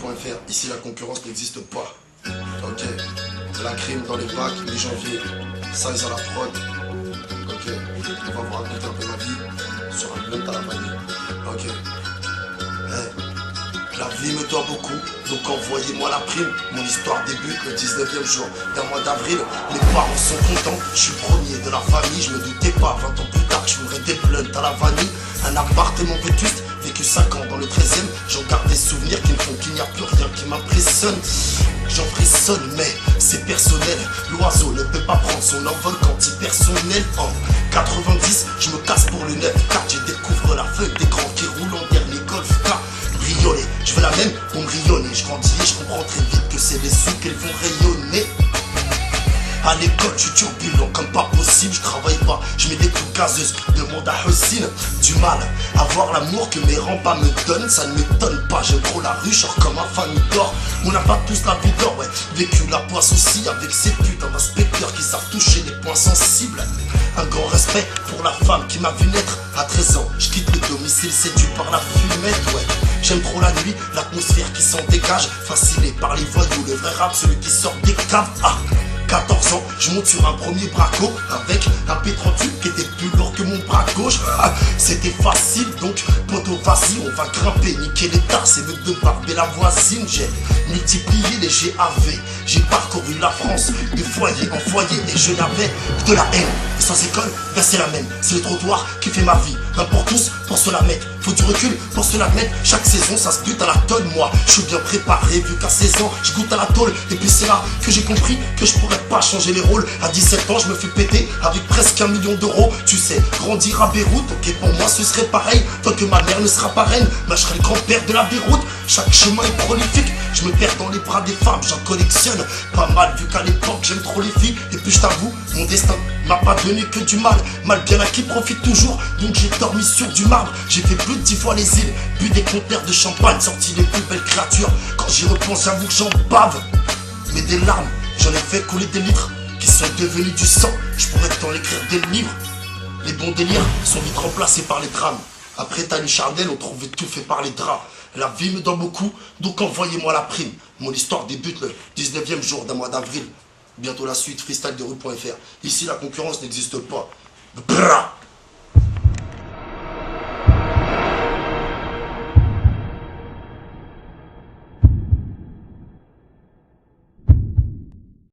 rue.fr. Ici, la concurrence n'existe pas. Ok. La crime dans les bacs, mi-janvier. Size à la prod. Ok. On va vous raconter un peu ma vie sur un blunt à la vanille. Ok. La vie me doit beaucoup, donc envoyez-moi la prime. Mon histoire débute le 19e jour d'un mois d'avril. Mes parents sont contents, je suis premier de la famille. Je me doutais pas, 20 ans plus tard, que je voudrais des blunts à la vanille. Un appartement vétuste, vécu 5 ans dans le 13e. J'en garde des souvenirs qui me font qu'il n'y a plus rien qui m'impressionne. J'en frissonne, mais c'est personnel. L'oiseau ne peut pas prendre son envol quand il perd son aile. En 90, je me casse pour le 9-4. Je découvre la feuille des grands qui roulent en dernier Golf K. Brioler, je veux la même pour me rayonner. Je grandis et je comprends très vite que c'est les sous qu'elles vont rayonner. À l'école, je suis turbulent comme pas possible. Je travaille pas, je mets des coups gazeuses. Demande à Hussein. Du mal à voir l'amour que mes rempas me donnent. Ça ne m'étonne pas, j'aime trop la rue, genre comme un fan d'or. On n'a pas tous la vie d'or, ouais. Vécu la poisse aussi avec ces putains d'inspecteurs qui savent toucher les points sensibles. Un grand respect pour la femme qui m'a vu naître à 13 ans. Je quitte le domicile séduit par la fumette, ouais. J'aime trop la nuit, l'atmosphère qui s'en dégage. Fasciné par les voyous, le vrai rap, celui qui sort des caves. 14 ans, je monte sur un premier braco avec un P38 qui était plus lourd que mon bras gauche. C'était facile donc, poto vas-y, on va grimper, niquer les tasses et le de barbe et la voisine. J'ai multiplié les GAV, j'ai parcouru la France de foyer en foyer et je n'avais que de la haine. Et sans école, ben c'est la même, c'est le trottoir qui fait ma vie. Un pour tous, pour se la mettre, faut du recul pour se la mettre. Chaque saison ça se bute à la tonne, moi je suis bien préparé vu qu'à 16 ans je goûte à la tôle. Et puis c'est là que j'ai compris que je pourrais pas changer les rôles. À 17 ans je me fais péter avec presque 1 million d'euros. Tu sais, grandir à Beyrouth, ok pour moi ce serait pareil. Tant que ma mère ne sera pas reine, ben je serai le grand-père de la Beyrouth. Chaque chemin est prolifique, je me perds dans les bras des femmes. J'en collectionne pas mal vu qu'à l'époque j'aime trop les filles. Et puis je t'avoue, mon destin m'a pas donné que du mal. Mal bien acquis profite toujours, donc j'ai dormi sur du marbre. J'ai fait plus de 10 fois les îles, bu des conteneurs de champagne, sorti les plus belles créatures. Quand j'y repense j'avoue que j'en bave. Mais des larmes, j'en ai fait couler des litres qui sont devenus du sang. Je pourrais t'en écrire des livres. Les bons délires sont vite remplacés par les drames. Après Tani Chardel, on trouvait tout fait par les draps. La vie me donne beaucoup, donc envoyez-moi la prime. Mon histoire débute le 19e jour d'un mois d'avril. Bientôt la suite, freestyle de rue.fr. Ici, la concurrence n'existe pas. Brrra.